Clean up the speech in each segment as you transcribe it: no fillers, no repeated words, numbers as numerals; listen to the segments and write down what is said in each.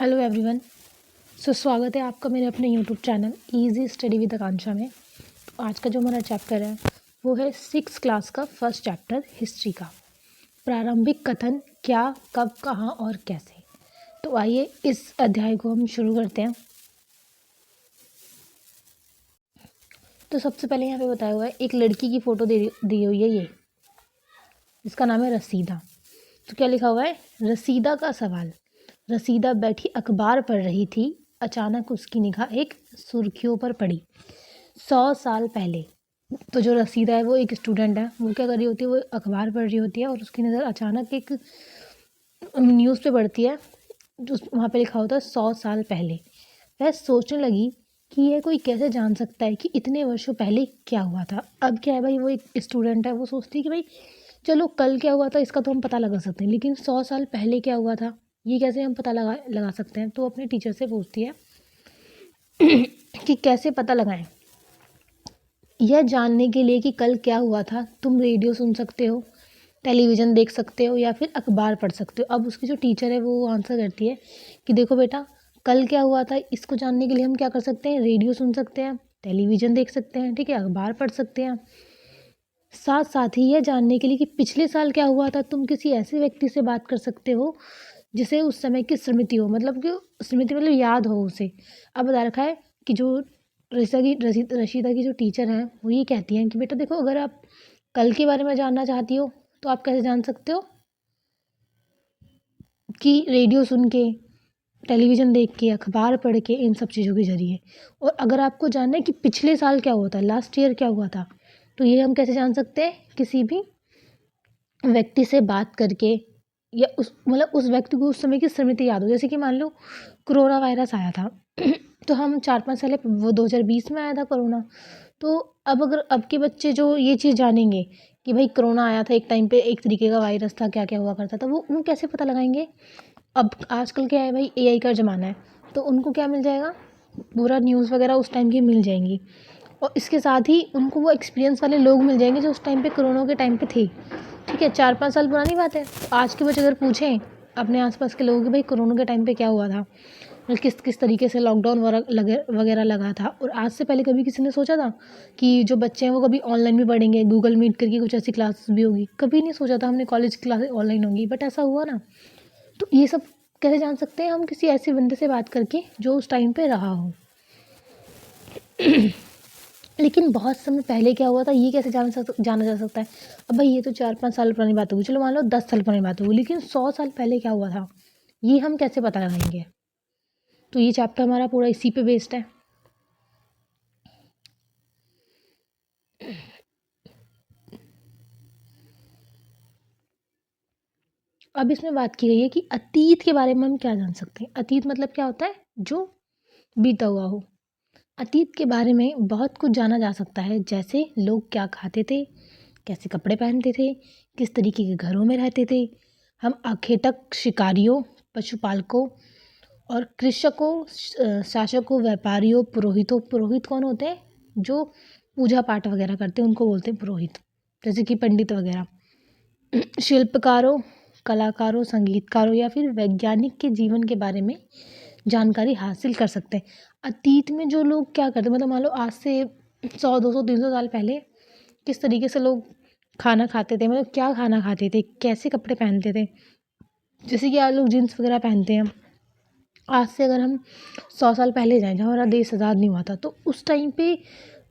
Hello everyone. स्वागत है आपका मेरे अपने YouTube channel easy study with Akanksha में। तो आज का जो हमारा चैप्टर है वो है 6th क्लास का फर्स्ट चैप्टर हिस्ट्री का। प्रारंभिक कथन क्या, कब, कहाँ और कैसे। तो आइए इस अध्याय को हम शुरू करते हैं। तो सबसे पहले यहाँ पे बताया हुआ है एक लड़की की फ़ोटो दी हुई है ये, इसका नाम है रसीदा। तो क्या लिखा हुआ है, रसीदा का सवाल। रसीदा बैठी अखबार पढ़ रही थी, अचानक उसकी निगाह एक सुर्खियों पर पड़ी। 100 साल पहले। तो जो रसीदा है वो एक स्टूडेंट है, वो क्या कर रही होती है, वो अखबार पढ़ रही होती है और उसकी नज़र अचानक एक न्यूज़ पे पड़ती है जो वहाँ पे लिखा होता है 100 साल पहले। वह सोचने लगी कि यह कोई कैसे जान सकता है कि इतने वर्षों पहले क्या हुआ था। अब क्या है भाई, वो एक स्टूडेंट है, वो सोचती है कि भाई चलो कल क्या हुआ था इसका तो हम पता लगा सकते हैं, लेकिन 100 साल पहले क्या हुआ था ये कैसे हम पता लगा सकते हैं। तो अपने टीचर से पूछती है कि कैसे पता लगाएं। यह जानने के लिए कि कल क्या हुआ था तुम रेडियो सुन सकते हो, टेलीविज़न देख सकते हो या फिर अखबार पढ़ सकते हो। अब उसकी जो टीचर है वो आंसर करती है कि देखो बेटा, कल क्या हुआ था इसको जानने के लिए हम क्या कर सकते हैं, रेडियो सुन सकते हैं, टेलीविज़न देख सकते हैं, ठीक है, अखबार पढ़ सकते हैं। साथ साथ ही यह जानने के लिए कि पिछले साल क्या हुआ था तुम किसी ऐसे व्यक्ति से बात कर सकते हो जिसे उस समय की स्मृति हो, मतलब कि स्मृति मतलब याद हो उसे। अब बता रखा है कि जो रशीदा की जो टीचर हैं वो ये कहती हैं कि बेटा देखो, अगर आप कल के बारे में जानना चाहती हो तो आप कैसे जान सकते हो, कि रेडियो सुन के, टेलीविज़न देख के, अखबार पढ़ के, इन सब चीज़ों के ज़रिए। और अगर आपको जानना है कि पिछले साल क्या हुआ था, लास्ट ईयर क्या हुआ था, तो ये हम कैसे जान सकते हैं, किसी भी व्यक्ति से बात करके, या उस मतलब उस व्यक्ति को उस समय की स्मृति याद हो। जैसे कि मान लो कोरोना वायरस आया था तो हम 4-5 साल, वो 2020 में आया था कोरोना। तो अब अगर अब के बच्चे जो ये चीज़ जानेंगे कि भाई कोरोना आया था एक टाइम पे, एक तरीके का वायरस था, क्या क्या हुआ करता था, वो कैसे पता लगाएंगे। अब आजकल क्या है भाई, एआई का ज़माना है, तो उनको क्या मिल जाएगा, पूरा न्यूज़ वगैरह उस टाइम की मिल जाएंगी। और इसके साथ ही उनको वो एक्सपीरियंस वाले लोग मिल जाएंगे जो उस टाइम पे कोरोना के टाइम पे थे। ठीक है, 4-5 साल पुरानी बात है। तो आज के बच्चे अगर पूछें अपने आसपास के लोगों कि भाई कोरोना के टाइम पे क्या हुआ था, मतलब किस किस तरीके से लॉकडाउन वगैरह लगा था, और आज से पहले कभी किसी ने सोचा था कि जो बच्चे हैं वो कभी ऑनलाइन भी पढ़ेंगे, गूगल मीट करके कुछ ऐसी क्लासेस भी होगी। कभी नहीं सोचा था हमने कॉलेज क्लासेस ऑनलाइन होंगी, बट ऐसा हुआ ना। तो ये सब कैसे जान सकते हैं हम, किसी ऐसे बंदे से बात करके जो उस टाइम पे रहा हो। लेकिन बहुत समय पहले क्या हुआ था ये कैसे जाना जा सकता है। अब भाई ये तो 4-5 साल पुरानी बात होगी, चलो मान लो 10 साल पुरानी बात होगी, लेकिन 100 साल पहले क्या हुआ था ये हम कैसे पता लगाएंगे। तो ये चैप्टर हमारा पूरा इसी पे बेस्ड है। अब इसमें बात की गई है कि अतीत के बारे में हम क्या जान सकते हैं। अतीत मतलब क्या होता है, जो बीता हुआ हो। अतीत के बारे में बहुत कुछ जाना जा सकता है, जैसे लोग क्या खाते थे, कैसे कपड़े पहनते थे, किस तरीके के घरों में रहते थे। हम आखेटक, शिकारियों, पशुपालकों और कृषकों, शासकों, व्यापारियों, पुरोहितों। पुरोहित कौन होते हैं, जो पूजा पाठ वगैरह करते हैं उनको बोलते हैं पुरोहित, जैसे कि पंडित वगैरह। शिल्पकारों, कलाकारों, संगीतकारों या फिर वैज्ञानिक के जीवन के बारे में जानकारी हासिल कर सकते हैं। अतीत में जो लोग क्या करते हैं, मतलब मान लो आज से 100, 200, 300 साल पहले किस तरीके से लोग खाना खाते थे, मतलब क्या खाना खाते थे, कैसे कपड़े पहनते थे। जैसे कि आज लोग जीन्स वगैरह पहनते हैं। आज से अगर हम 100 साल पहले जाएँ जब हमारा देश आज़ाद नहीं हुआ था, तो उस टाइम पे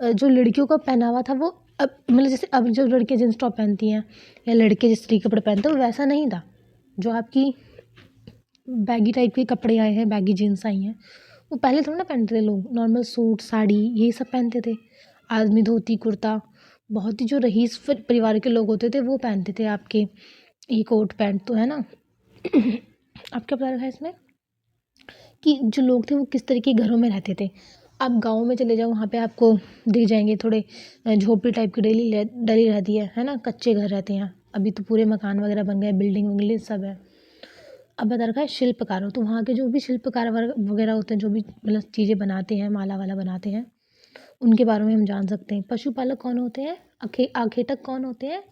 जो लड़कियों का पहनावा था वो अब मतलब जैसे अब जो लड़कियाँ जीन्स टॉप पहनती हैं या लड़के जिस तरीके के कपड़े पहनते हैं वो वैसा नहीं था। जो आपकी बैगी टाइप के कपड़े आए हैं, बैगी जीन्स आई हैं, वो पहले थोड़ा ना पहनते थे लोग। नॉर्मल सूट, साड़ी यही सब पहनते थे। आदमी धोती कुर्ता, बहुत ही जो रईस परिवार के लोग होते थे वो पहनते थे। आपके ये कोट पैंट तो है ना। अब क्या पता रखा है इसमें कि जो लोग थे वो किस तरीके के घरों में रहते थे। आप गाँव में चले जाओ, वहाँ पे आपको दिख जाएंगे थोड़े झोपड़ी टाइप की डली रहती है ना, कच्चे घर रहते हैं। अभी तो पूरे मकान वगैरह बन गए, बिल्डिंग वगैरह सब है। अब बता रखा है शिल्पकारों, तो वहाँ के जो भी शिल्पकार वगैरह होते हैं, जो भी मतलब चीज़ें बनाते हैं, माला वाला बनाते हैं, उनके बारे में हम जान सकते हैं। पशुपालक कौन होते हैं, आखेटक कौन होते हैं,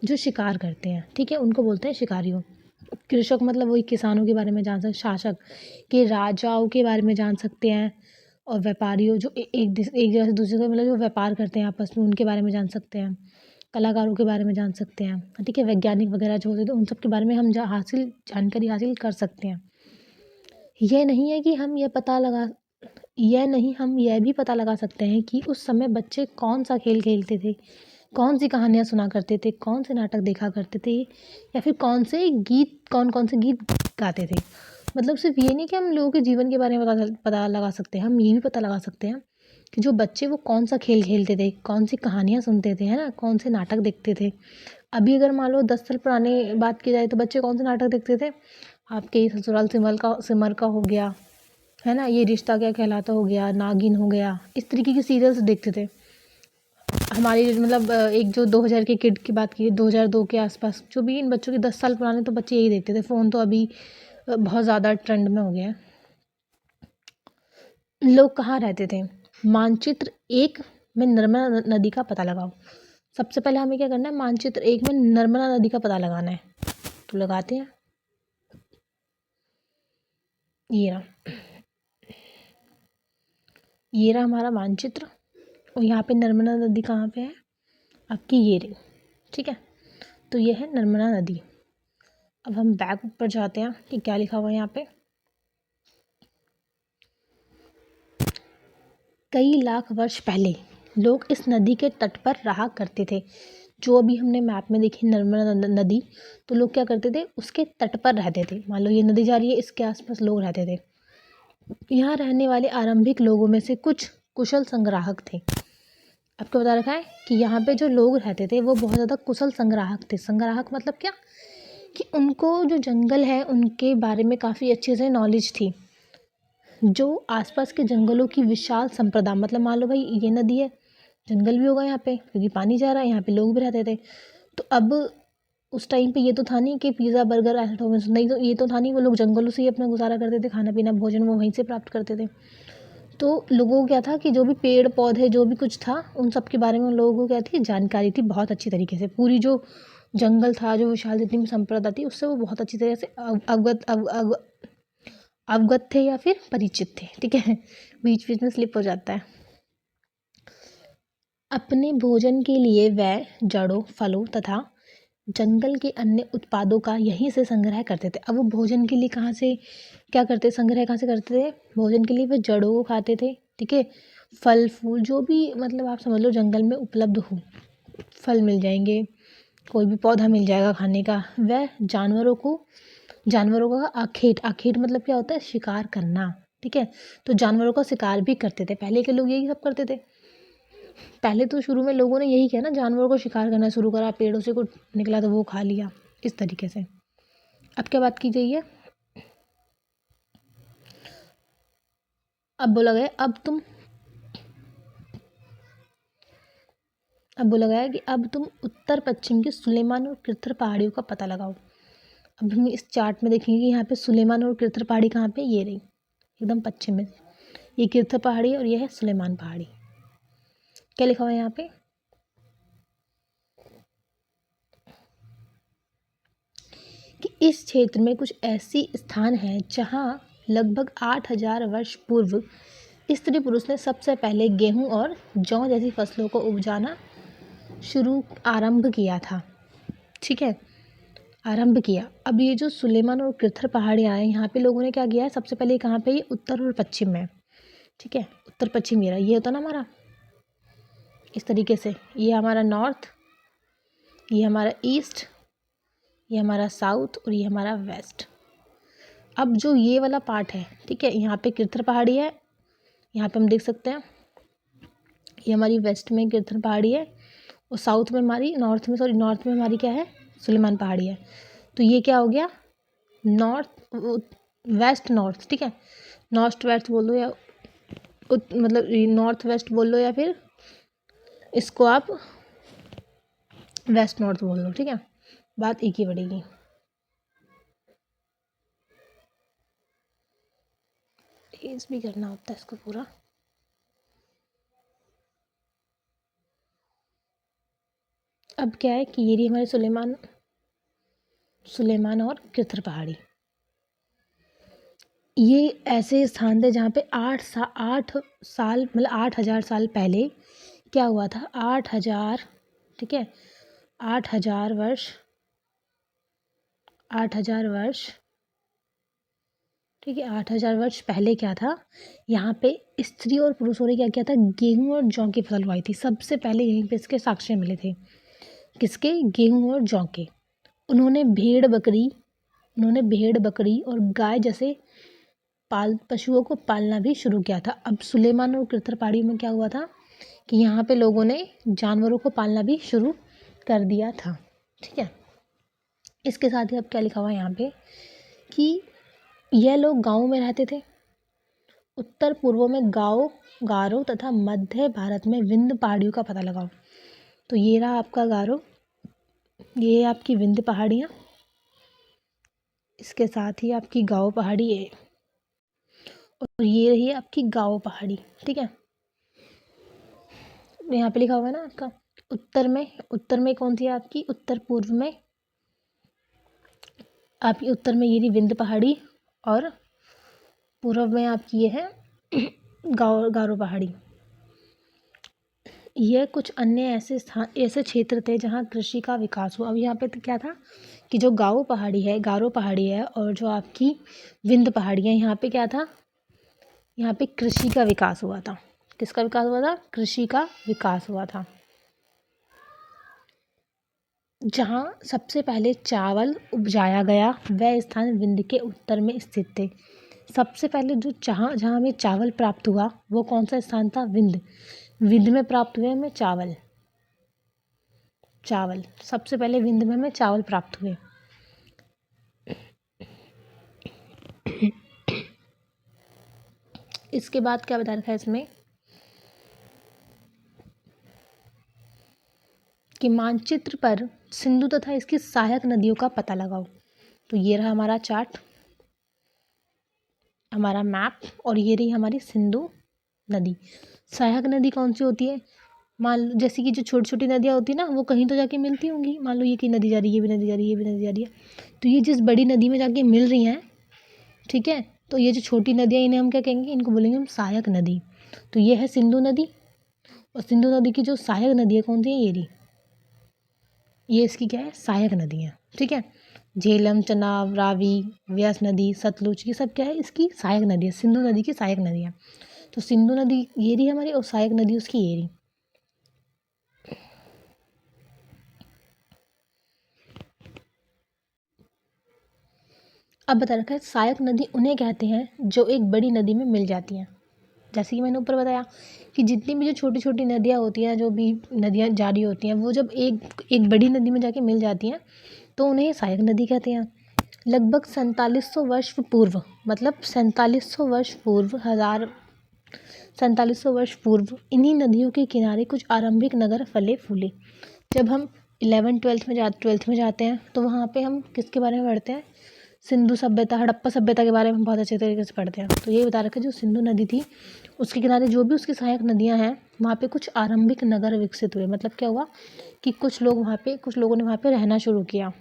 जो शिकार करते हैं, ठीक है, उनको बोलते हैं शिकारियों। कृषक मतलब वही किसानों के बारे में जान सकते, शासक के राजाओं के बारे में जान सकते हैं, और व्यापारियों जो एक जगह से दूसरी जगह मतलब जो व्यापार करते हैं आपस में उनके बारे में जान सकते हैं, कलाकारों के बारे में जान सकते हैं, ठीक है, वैज्ञानिक वगैरह जो होते हैं तो उन सब के बारे में हम जानकारी हासिल कर सकते हैं। यह नहीं है कि हम यह नहीं, हम यह भी पता लगा सकते हैं कि उस समय बच्चे कौन सा खेल खेलते थे, कौन सी कहानियाँ सुना करते थे, कौन से नाटक देखा करते थे, या फिर कौन कौन से गीत गाते थे। मतलब सिर्फ ये नहीं कि हम लोगों के जीवन के बारे में पता लगा सकते हैं, हम ये भी पता लगा सकते हैं कि जो बच्चे वो कौन सा खेल खेलते थे, कौन सी कहानियाँ सुनते थे, है ना, कौन से नाटक देखते थे। अभी अगर मान लो 10 साल पुराने बात की जाए तो बच्चे कौन से नाटक देखते थे, आपके ये ससुराल सिमर का हो गया, है ना, ये रिश्ता क्या कहलाता हो गया, नागिन हो गया, इस तरीके के सीरियल्स देखते थे। हमारी मतलब एक जो 2000 के किड की बात की, 2002 के आसपास जो भी इन बच्चों के 10 साल पुराने तो बच्चे यही देखते थे। फ़ोन तो अभी बहुत ज़्यादा ट्रेंड में हो गया है। लोग कहाँ रहते थे? मानचित्र एक में नर्मदा नदी का पता लगाओ। सबसे पहले हमें क्या करना है, मानचित्र एक में नर्मदा नदी का पता लगाना है। तो लगाते हैं, ये रहा, ये रहा हमारा मानचित्र, और यहाँ पे नर्मदा नदी कहाँ पे है आपकी, ये रही, ठीक है। तो ये है नर्मदा नदी। अब हम बैक ऊपर जाते हैं कि क्या लिखा हुआ है यहाँ पे। कई लाख वर्ष पहले लोग इस नदी के तट पर रहा करते थे। जो अभी हमने मैप में देखी नर्मदा नदी, तो लोग क्या करते थे, उसके तट पर रहते थे। मान लो ये नदी जा रही है, इसके आसपास लोग रहते थे। यहाँ रहने वाले आरंभिक लोगों में से कुछ कुशल संग्राहक थे। आपको बता रखा है कि यहाँ पे जो लोग रहते थे वो बहुत ज़्यादा कुशल संग्राहक थे। संग्राहक मतलब क्या, कि उनको जो जंगल है उनके बारे में काफ़ी अच्छे से नॉलेज थी। जो आसपास के जंगलों की विशाल संप्रदा, मतलब मान लो भाई ये नदी है, जंगल भी होगा यहाँ पे क्योंकि पानी जा रहा है, यहाँ पे लोग भी रहते थे। तो अब उस टाइम पे ये तो था नहीं कि पिज़्ज़ा बर्गर ऐसा डोमिनोज, नहीं, तो ये तो था नहीं, वो लोग जंगलों से ही अपना गुजारा करते थे, खाना पीना भोजन वो वहीं से प्राप्त करते थे। तो लोगों को क्या था कि जो भी पेड़ पौधे जो भी कुछ था उन सब के बारे में उन लोगों को क्या थी, जानकारी थी बहुत अच्छी तरीके से। पूरी जो जंगल था, जो विशाल जितनी भी संप्रदा थी, उससे वो बहुत अच्छी तरह से अवगत थे या फिर परिचित थे, ठीक है। बीच बीच में स्लिप हो जाता है। अपने भोजन के लिए वह जड़ों, फलों तथा जंगल के अन्य उत्पादों का यहीं से संग्रह करते थे। अब वो भोजन के लिए कहाँ से क्या करते, संग्रह कहाँ से करते थे, भोजन के लिए वह जड़ों को खाते थे, ठीक है। फल फूल जो भी मतलब आप समझ लो जंगल में उपलब्ध हो, फल मिल जाएंगे, कोई भी पौधा मिल जाएगा खाने का। वह जानवरों का आखेट, आखेट मतलब क्या होता है, शिकार करना, ठीक है। तो जानवरों का शिकार भी करते थे, पहले के लोग यही सब करते थे। पहले तो शुरू में लोगों ने यही किया ना, जानवरों को शिकार करना शुरू करा, पेड़ों से कुछ निकला तो वो खा लिया, इस तरीके से। अब क्या बात की गई है, अब बोला गया अब बोला गया है कि अब तुम उत्तर पश्चिम की सुलेमान और कृथर पहाड़ियों का पता लगाओ। अब हम इस चार्ट में देखेंगे कि यहाँ पे सुलेमान और कृथर पहाड़ी कहाँ पे, ये रही एकदम पश्चिम में, ये कृथर पहाड़ी और ये है सुलेमान पहाड़ी। क्या लिखा हुआ है यहाँ पे, कि इस क्षेत्र में कुछ ऐसी स्थान हैं जहाँ लगभग 8000 वर्ष पूर्व स्त्री पुरुष ने सबसे पहले गेहूं और जौ जैसी फसलों को उपजाना आरंभ किया था, ठीक है, आरंभ किया। अब ये जो सुलेमान और कृथर पहाड़ियाँ हैं, यहाँ पे लोगों ने क्या किया है, सबसे पहले कहाँ पे, ये उत्तर और पश्चिम में, ठीक है, उत्तर पश्चिम ये होता ना हमारा, इस तरीके से, ये हमारा नॉर्थ, ये हमारा ईस्ट, ये हमारा साउथ और ये हमारा वेस्ट। अब जो ये वाला पार्ट है, ठीक है, यहाँ पे कृथर पहाड़ी है, यहाँ पे हम देख सकते हैं ये हमारी वेस्ट में कृथर पहाड़ी है, और साउथ में हमारी नॉर्थ में हमारी क्या है, सुलेमान पहाड़ी है। तो ये क्या हो गया, नॉर्थ वेस्ट नॉर्थ, ठीक है, नॉर्थ वेस्ट बोल लो या मतलब नॉर्थ वेस्ट बोल लो, या फिर इसको आप वेस्ट नॉर्थ बोल लो, ठीक है, बात एक ही पड़ेगी। ट्रेस भी करना होता है इसको पूरा। अब क्या है कि ये रही हमारे सुलेमान सुलेमान और कृथर पहाड़ी। ये ऐसे स्थान थे जहाँ पे 8 साल मतलब 8,000 साल पहले क्या हुआ था, 8,000, ठीक है, 8,000 वर्ष, 8,000 वर्ष, ठीक है, 8,000 वर्ष पहले क्या था, यहाँ पे स्त्री और पुरुषों ने क्या किया था, गेहूं और जौ की फसल उगाई थी। सबसे पहले यहीं पे इसके साक्ष्य मिले थे, किसके, गेहूं और जौ के। उन्होंने भेड़ बकरी और गाय जैसे पशुओं को पालना भी शुरू किया था। अब सुलेमान और कृथर पहाड़ी में क्या हुआ था कि यहाँ पे लोगों ने जानवरों को पालना भी शुरू कर दिया था, ठीक है। इसके साथ ही अब क्या लिखा हुआ है यहाँ पे कि यह लोग गाँव में रहते थे। उत्तर पूर्व में गारो तथा मध्य भारत में विंध्य पहाड़ियों का पता लगाओ। तो ये रहा आपका गारो, ये आपकी विंध्य पहाड़ियाँ, इसके साथ ही आपकी गारो पहाड़ी है, और ये रही आपकी गारो पहाड़ी, ठीक है। यहाँ पे लिखा हुआ है ना आपका उत्तर में कौन सी है आपकी, उत्तर पूर्व में आपकी, उत्तर में ये रही विंध्य पहाड़ी, और पूर्व में आपकी ये है गारो पहाड़ी। यह कुछ अन्य ऐसे क्षेत्र थे जहाँ कृषि का विकास हुआ। अब यहाँ पे तो क्या था कि जो गारो पहाड़ी है और जो आपकी विंध्य पहाड़ी है, यहाँ पे क्या था, यहाँ पे कृषि का विकास हुआ था। किसका विकास हुआ था, कृषि का विकास हुआ था। जहाँ सबसे पहले चावल उपजाया गया वह स्थान विंध्य के उत्तर में स्थित थे। सबसे पहले जो जहाँ हमें चावल प्राप्त हुआ वो कौन सा स्थान था, विंध्य में प्राप्त हुए हमें चावल सबसे पहले विंध्य में हमें चावल प्राप्त हुए। इसके बाद क्या बता रखा है इसमें कि मानचित्र पर सिंधु तथा इसकी सहायक नदियों का पता लगाओ। तो ये रहा हमारा चार्ट, हमारा मैप, और ये रही हमारी सिंधु नदी। सहायक नदी कौन सी होती है, मान लो जैसे कि जो छोटी छोटी नदियाँ होती है ना, वो कहीं तो जाके मिलती होंगी। मान लो ये की नदी जा रही है, ये भी नदी जा रही है, ये भी नदी जा रही है, तो ये जिस बड़ी नदी में जाके मिल रही हैं, ठीक है, तो ये जो छोटी नदियाँ इन्हें हम क्या कहेंगे, इनको बोलेंगे हम सहायक नदी। तो ये है सिंधु नदी, और सिंधु नदी की जो सहायक नदी है कौन सी है, ये रही, ये इसकी क्या है, सहायक नदी है, ठीक है। झेलम, चनाब, रावी, व्यास नदी, सतलुज, ये सब क्या है, इसकी सहायक नदी है, सिंधु नदी की सहायक नदी है। तो सिंधु नदी ये रही हमारी, और सहायक नदी उसकी ये रही। अब बता रखा है सहायक नदी उन्हें कहते हैं जो एक बड़ी नदी में मिल जाती हैं। जैसे कि मैंने ऊपर बताया कि जितनी भी जो छोटी छोटी नदियाँ होती हैं, जो भी नदियाँ जारी होती हैं, वो जब एक बड़ी नदी में जाके मिल जाती हैं तो उन्हें सहायक नदी कहते हैं। लगभग 4700 वर्ष पूर्व, मतलब 4700 वर्ष पूर्व इन्हीं नदियों के किनारे कुछ आरंभिक नगर फले फूले। जब हम 12th में जाते हैं तो वहाँ पे हम किसके बारे में पढ़ते हैं, सिंधु सभ्यता, हड़प्पा सभ्यता के बारे में बहुत अच्छे तरीके से पढ़ते हैं। तो ये बता रखा है जो सिंधु नदी थी उसके किनारे जो भी उसकी सहायक नदियाँ हैं, वहाँ पे कुछ आरंभिक नगर विकसित हुए। मतलब क्या हुआ कि कुछ लोगों ने वहाँ पे रहना शुरू किया।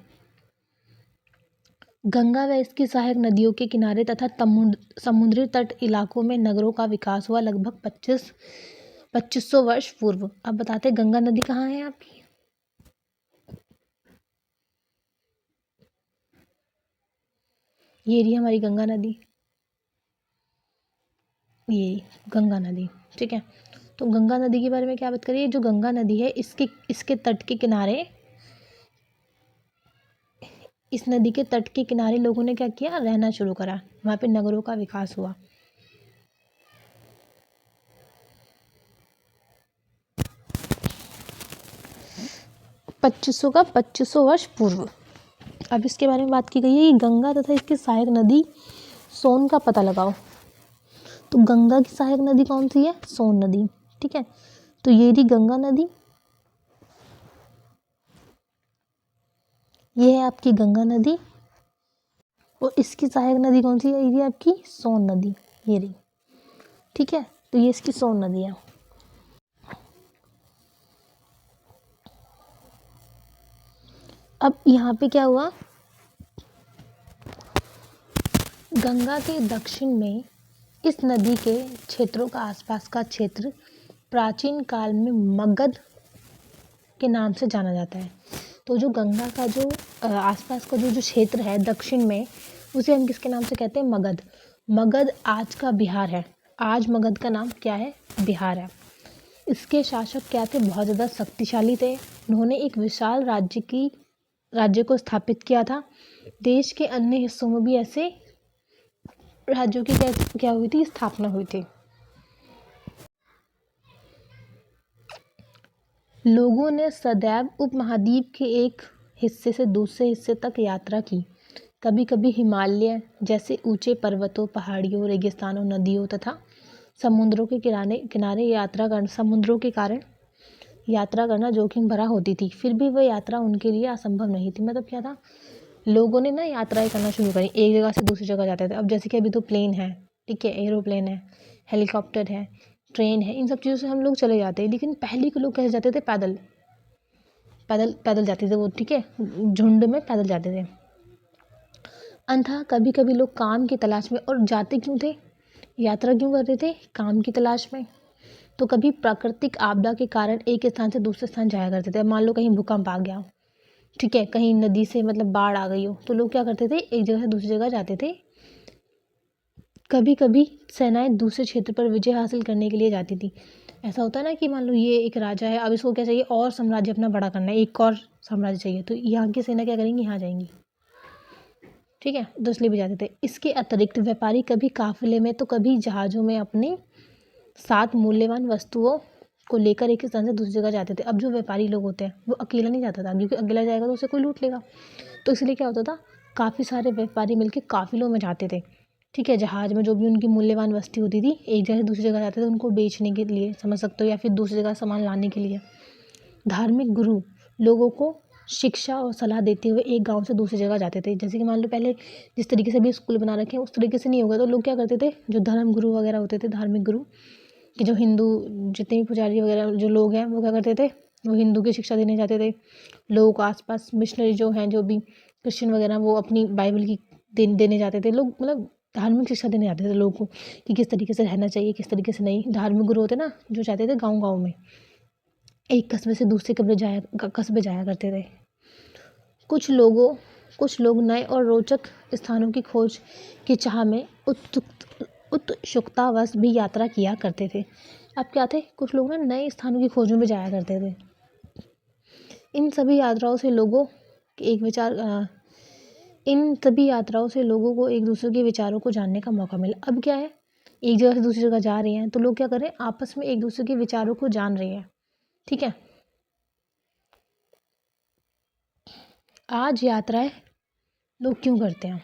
गंगा व इसकी सहायक नदियों के किनारे तथा समुद्री तट इलाकों में नगरों का विकास हुआ लगभग 2500 वर्ष पूर्व। अब बताते हैं गंगा नदी कहाँ है आपकी, ये रही हमारी गंगा नदी, ये गंगा नदी, ठीक है। तो गंगा नदी के बारे में क्या बात करिए, जो गंगा नदी है इसके तट के किनारे, इस नदी के तट के किनारे लोगों ने क्या किया, रहना शुरू करा, वहाँ पे नगरों का विकास हुआ। पच्चीस सौ वर्ष पूर्व। अब इसके बारे में बात की गई है कि गंगा तथा इसकी सहायक नदी सोन का पता लगाओ। तो गंगा की सहायक नदी कौन सी है, सोन नदी, ठीक है। तो ये रही गंगा नदी, ये है आपकी गंगा नदी, और इसकी सहायक नदी कौन सी है, ये आपकी सोन नदी, ये रही, ठीक है। तो ये इसकी सोन नदी है। अब यहाँ पे क्या हुआ गंगा के दक्षिण में इस नदी के क्षेत्रों का आसपास का क्षेत्र प्राचीन काल में मगध के नाम से जाना जाता है। तो जो गंगा का जो आसपास का जो क्षेत्र है दक्षिण में, उसे हम किसके नाम से कहते हैं? मगध। मगध आज का बिहार है। आज मगध का नाम क्या है? बिहार है। इसके शासक क्या थे? बहुत ज़्यादा शक्तिशाली थे। उन्होंने एक विशाल राज्य को स्थापित किया था। देश के अन्य हिस्सों में भी ऐसे राज्यों की क्या हुई थी? स्थापना हुई थी। लोगों ने सदैव उपमहाद्वीप के एक हिस्से से दूसरे हिस्से तक यात्रा की। कभी कभी हिमालय जैसे ऊंचे पर्वतों, पहाड़ियों, रेगिस्तानों, नदियों तथा समुद्रों के समुद्रों के कारण यात्रा करना जोखिम भरा होती थी। फिर भी वह यात्रा उनके लिए असंभव नहीं थी। मतलब क्या था? लोगों ने ना यात्राएं करना शुरू करी, एक जगह से दूसरी जगह जाते थे। अब जैसे कि अभी तो प्लेन है, ठीक है, एरोप्लेन है, हेलीकॉप्टर है, ट्रेन है, इन सब चीज़ों से हम लोग चले जाते हैं। लेकिन पहले के लोग कैसे जाते थे? पैदल जाते थे वो, ठीक है, झुंड में पैदल जाते थे। अंततः कभी कभी लोग काम की तलाश में, और जाते क्यों थे? यात्रा क्यों करते थे? काम की तलाश में। तो कभी प्राकृतिक आपदा के कारण एक स्थान से दूसरे स्थान जाया करते थे। मान लो कहीं भूकंप आ गया, ठीक है, कहीं नदी से मतलब बाढ़ आ गई हो, तो लोग क्या करते थे? एक जगह से दूसरी जगह जाते थे। कभी कभी सेनाएं दूसरे क्षेत्र पर विजय हासिल करने के लिए जाती थी। ऐसा होता है ना कि मान लो ये एक राजा है, अब इसको क्या चाहिए? और साम्राज्य अपना बड़ा करना है, एक और साम्राज्य चाहिए, तो यहाँ की सेना क्या करेंगी? यहाँ जाएंगी, ठीक है, तो इसलिए भी जाते थे। इसके अतिरिक्त व्यापारी कभी काफिले में तो कभी जहाज़ों में अपने साथ मूल्यवान वस्तुओं को लेकर एक स्थान से दूसरी जगह जाते थे। अब जो व्यापारी लोग होते हैं वो अकेला नहीं जाता था, क्योंकि अकेला जाएगा तो उसे कोई लूट लेगा। तो इसलिए क्या होता था? काफ़ी सारे व्यापारी मिलकर काफिलों में जाते थे, ठीक है, जहाज़ में जो भी उनकी मूल्यवान वस्तु होती थी, एक जगह से दूसरी जगह जाते थे उनको बेचने के लिए, समझ सकते हो, या फिर दूसरी जगह सामान लाने के लिए। धार्मिक गुरु लोगों को शिक्षा और सलाह देते हुए एक गांव से दूसरी जगह जाते थे। जैसे कि मान लो पहले जिस तरीके से भी स्कूल बना रखे हैं उस तरीके से नहीं होगा, तो लोग क्या करते थे? जो धर्म गुरु वगैरह होते थे, धार्मिक गुरु, कि जो हिंदू जितने भी पुजारी वगैरह जो लोग हैं वो क्या करते थे? वो हिंदू की शिक्षा देने जाते थे। लोगों को आसपास मिशनरी जो हैं, जो भी क्रिश्चियन वगैरह, वो अपनी बाइबल की देने जाते थे। लोग मतलब धार्मिक शिक्षा देने जाते थे लोगों को कि किस तरीके से रहना चाहिए, किस तरीके से नहीं। धार्मिक गुरु होते ना, जो जाते थे गाँव गाँव में, एक कस्बे से दूसरे कस्बे जाया करते थे। कुछ लोग नए और रोचक स्थानों की खोज की चाह में उत्सुकतावश भी यात्रा किया करते थे। अब क्या थे? कुछ लोग ना नए स्थानों की खोज में भी जाया करते थे। इन सभी यात्राओं से लोगों को एक दूसरे के विचारों को जानने का मौका मिला। अब क्या है? एक जगह से दूसरी जगह जा रहे हैं तो लोग क्या कर रहे हैं? आपस में एक दूसरे के विचारों को जान रहे हैं, ठीक है। आज यात्राएं लोग क्यों करते हैं?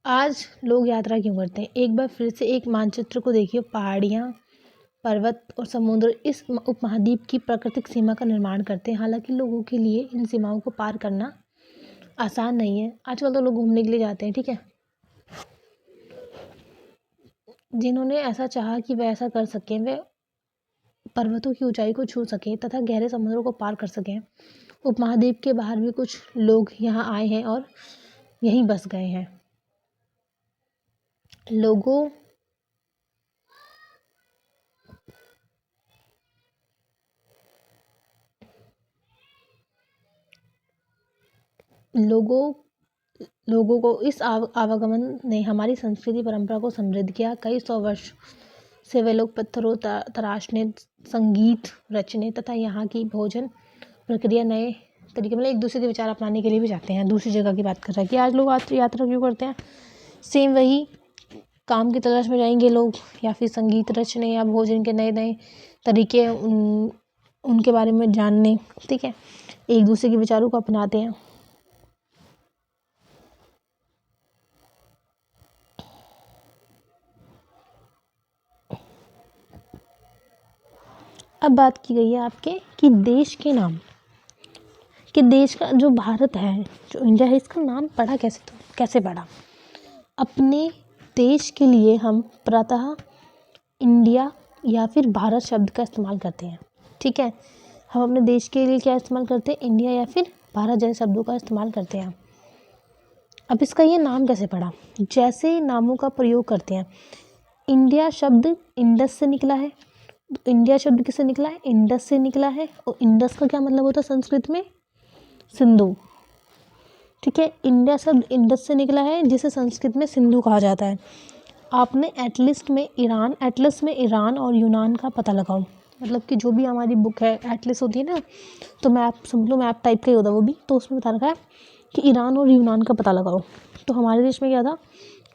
आज लोग यात्रा क्यों करते हैं? एक बार फिर से एक मानचित्र को देखिए। पहाड़ियाँ, पर्वत और समुद्र इस उपमहाद्वीप की प्राकृतिक सीमा का निर्माण करते हैं। हालांकि लोगों के लिए इन सीमाओं को पार करना आसान नहीं है। आजकल तो लोग घूमने के लिए जाते हैं, ठीक है। जिन्होंने ऐसा चाहा कि वह ऐसा कर सकें, वे पर्वतों की ऊंचाई को छू सकें तथा गहरे समुद्रों को पार कर सकें। उपमहाद्वीप के बाहर भी कुछ लोग यहाँ आए हैं और यहीं बस गए हैं। लोगों को इस आवागमन ने हमारी संस्कृति परंपरा को समृद्ध किया। कई सौ वर्ष से वे लोग पत्थरों तराशने, संगीत रचने तथा यहाँ की भोजन प्रक्रिया नए तरीके मतलब एक दूसरे के विचार अपनाने के लिए भी जाते हैं। दूसरी जगह की बात कर रहा है कि आज लोग यात्रा क्यों करते हैं? सेम वही, काम की तलाश में जाएंगे लोग, या फिर संगीत रचने या भोजन के नए नए तरीके उनके बारे में जानने, ठीक है, एक दूसरे के विचारों को अपनाते हैं। अब बात की गई है आपके कि देश के नाम, कि देश का जो भारत है, जो इंडिया है, इसका नाम पड़ा कैसे पड़ा? अपने देश के लिए हम प्रातः इंडिया या फिर भारत शब्द का इस्तेमाल करते हैं, ठीक है। हम अपने देश के लिए क्या इस्तेमाल करते हैं, इंडिया या फिर भारत जैसे शब्दों का इस्तेमाल करते हैं। अब इसका ये नाम कैसे पड़ा, जैसे नामों का प्रयोग करते हैं। इंडिया शब्द इंडस से निकला है, इंडिया शब्द किससे निकला है, इंडस से निकला है, और इंडस का क्या मतलब होता है संस्कृत में, सिंधु। ठीक है, इंडिया शब्द इंडस से निकला है जिसे संस्कृत में सिंधु कहा जाता है। आपने एटलिस्ट में एटलस में ईरान और यूनान का पता लगाओ, मतलब कि जो भी हमारी बुक है एटलस होती है ना, तो मैप समझ लो, मैप टाइप का ही होता है वो भी, तो उसमें बता रखा है कि ईरान और यूनान का पता लगाओ। तो हमारे देश में क्या था,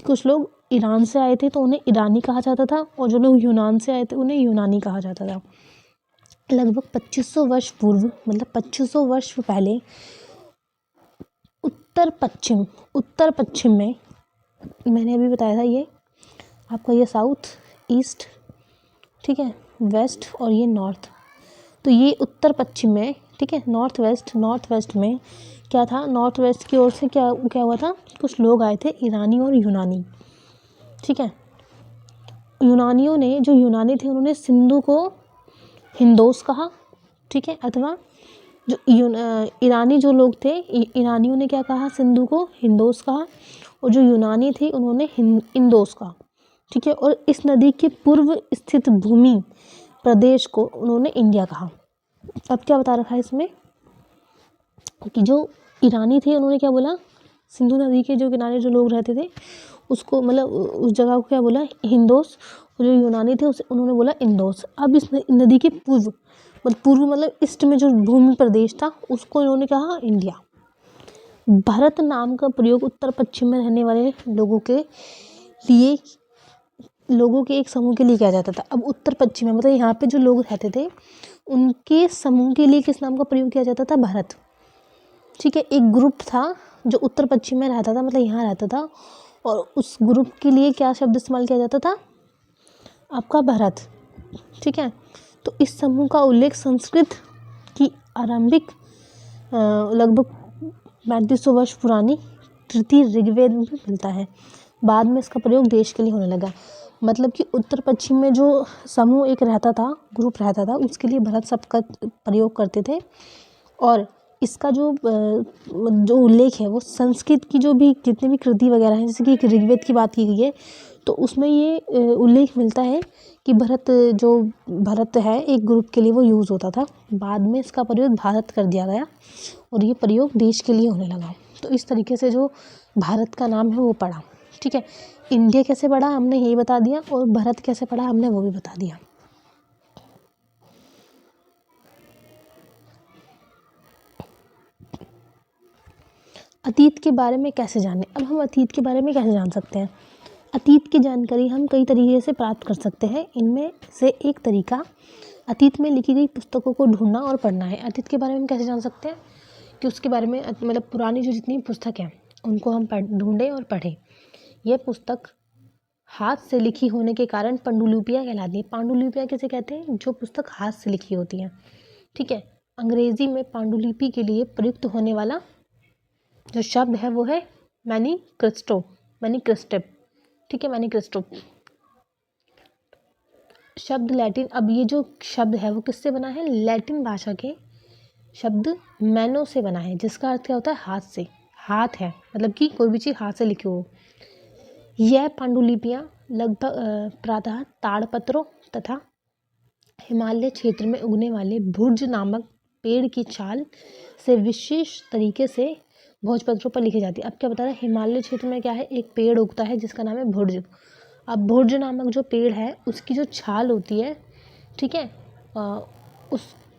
कुछ लोग ईरान से आए थे तो उन्हें ईरानी कहा जाता था, और जो लोग यूनान से आए थे उन्हें यूनानी कहा जाता था। लगभग 2500 वर्ष पूर्व, मतलब 2500 वर्ष पहले उत्तर पश्चिम में, मैंने अभी बताया था ये आपका, ये साउथ ईस्ट, ठीक है, वेस्ट और ये नॉर्थ, तो ये उत्तर पश्चिम में, ठीक है, नॉर्थ वेस्ट में क्या था, नॉर्थ वेस्ट की ओर से क्या हुआ था, कुछ लोग आए थे ईरानी और यूनानी। ठीक है, यूनानियों ने, जो यूनानी थे उन्होंने सिंधु को हिंदोस कहा। ठीक है, अथवा जो ईरानी जो लोग थे, ईरानियों ने क्या कहा, सिंधु को हिंदोस कहा, और जो यूनानी थे उन्होंने इंदोस कहा। ठीक है, और इस नदी के पूर्व स्थित भूमि प्रदेश को उन्होंने इंडिया कहा। अब क्या बता रखा है इसमें कि जो ईरानी थे उन्होंने क्या बोला, सिंधु नदी के जो किनारे जो लोग रहते थे उसको, मतलब उस जगह को क्या बोला, हिंदोस, और जो यूनानी थे उसे उन्होंने बोला इंदोस। अब इस नदी के पूर्व मतलब ईस्ट में जो भूमि प्रदेश था उसको इन्होंने कहा इंडिया। भारत नाम का प्रयोग उत्तर पश्चिम में रहने वाले लोगों के एक समूह के लिए किया जाता था। अब उत्तर पश्चिम में मतलब यहाँ पे जो लोग रहते थे उनके समूह के लिए किस नाम का प्रयोग किया जाता था, भारत। ठीक है, एक ग्रुप था जो उत्तर पश्चिम में रहता था, मतलब यहाँ रहता था, और उस ग्रुप के लिए क्या शब्द इस्तेमाल किया जाता था, आपका भारत। ठीक है, तो इस समूह का उल्लेख संस्कृत की आरंभिक लगभग 3500 वर्ष पुरानी तृतीय ऋग्वेद में मिलता है। बाद में इसका प्रयोग देश के लिए होने लगा। मतलब कि उत्तर पश्चिम में जो समूह एक रहता था, ग्रुप रहता था, उसके लिए भारत शब्द का प्रयोग करते थे, और इसका जो उल्लेख है वो संस्कृत की जो भी जितनी भी कृति वगैरह हैं, जैसे कि एक ऋग्वेद की बात की गई है तो उसमें ये उल्लेख मिलता है कि भरत है एक ग्रुप के लिए वो यूज़ होता था। बाद में इसका प्रयोग भारत कर दिया गया और ये प्रयोग देश के लिए होने लगा। तो इस तरीके से जो भारत का नाम है वो पड़ा। ठीक है, इंडिया कैसे पड़ा हमने यही बता दिया, और भारत कैसे पड़ा हमने वो भी बता दिया। अतीत के बारे में कैसे जाने, अब हम अतीत के बारे में कैसे जान सकते हैं। अतीत की जानकारी हम कई तरीके से प्राप्त कर सकते हैं। इनमें से एक तरीका अतीत में लिखी गई पुस्तकों को ढूंढना और पढ़ना है। अतीत के बारे में हम कैसे जान सकते हैं कि उसके बारे में मतलब पुरानी जो जितनी पुस्तक हैं उनको हम ढूंढें और पढ़ें। यह पुस्तक हाथ से लिखी होने के कारण पांडुलिपियाँ कहलाती हैं। पांडुलिपियाँ किसे कहते हैं, जो पुस्तक हाथ से लिखी होती हैं। ठीक है, अंग्रेजी में पांडुलिपि के लिए प्रयुक्त होने वाला जो शब्द है वो है मैनीक्रिस्टो। ठीक है, मैनीक्रिस्टो शब्द लैटिन, अब ये जो शब्द है वो किससे बना है, लैटिन भाषा के शब्द मैनो से बना है, जिसका अर्थ क्या होता है, हाथ से। हाथ है मतलब कि कोई भी चीज़ हाथ से लिखी हो। यह पांडुलिपियाँ लगभग प्रातः ताड़पत्रों तथा हिमालय क्षेत्र में उगने वाले भुर्ज नामक पेड़ की छाल से विशेष तरीके से भोजपत्रों पर लिखी जाती है। अब क्या बता रहा है, हिमालय क्षेत्र में क्या है, एक पेड़ उगता है जिसका नाम है भुर्ज। अब भुर्ज नामक जो पेड़ है उसकी जो छाल होती है, ठीक है,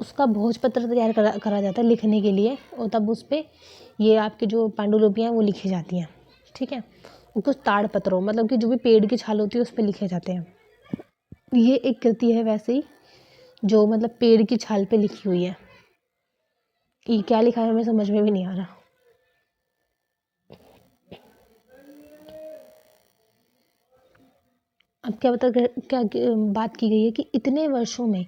उसका भोजपत्र तैयार करा जाता है लिखने के लिए, और तब उस पर ये आपकी जो पांडुलिपियाँ वो लिखी जाती हैं। ठीक है, कुछ ताड़पत्रों मतलब कि जो भी पेड़ की छाल होती है उस पर लिखे जाते हैं। ये एक कृति है वैसे ही जो मतलब पेड़ की छाल पे लिखी हुई है। ये क्या लिखा है हमें समझ में भी नहीं आ रहा। अब क्या बात की गई है कि इतने वर्षों में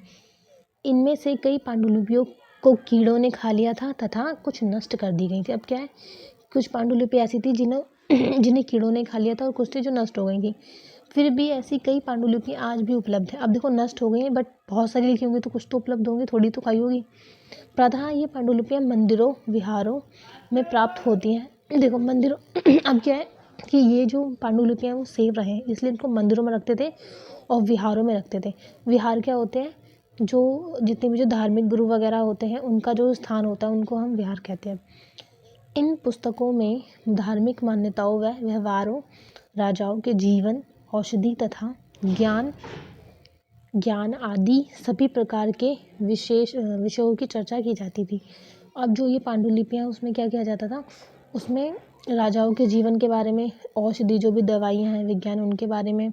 इनमें से कई पांडुलिपियों को कीड़ों ने खा लिया था तथा कुछ नष्ट कर दी गई थी। अब क्या है, कुछ पांडुलिपि ऐसी थी जिन्हें कीड़ों ने खा लिया था और कुछ थी जो नष्ट हो गई थी। फिर भी ऐसी कई पांडुलिपि आज भी उपलब्ध है। अब देखो नष्ट हो गई हैं बट बहुत सारी लिखी होंगी तो कुछ तो उपलब्ध होंगी, थोड़ी तो खाई होगी। प्रातः ये पांडुलिपियाँ मंदिरों विहारों में प्राप्त होती हैं। देखो मंदिरों अब क्या है कि ये जो पांडुलिपियाँ वो सेव रहे इसलिए इनको मंदिरों में रखते थे और विहारों में रखते थे। विहार क्या होते हैं, जो जितने भी जो धार्मिक गुरु वगैरह होते हैं उनका जो स्थान होता है उनको हम विहार कहते हैं। इन पुस्तकों में धार्मिक मान्यताओं व व्यवहारों, राजाओं के जीवन, औषधि तथा ज्ञान आदि सभी प्रकार के विषयों की चर्चा की जाती थी। अब जो ये पांडुलिपियाँ उसमें क्या किया जाता था, उसमें राजाओं के जीवन के बारे में, औषधि जो भी दवाइयाँ हैं, विज्ञान उनके बारे में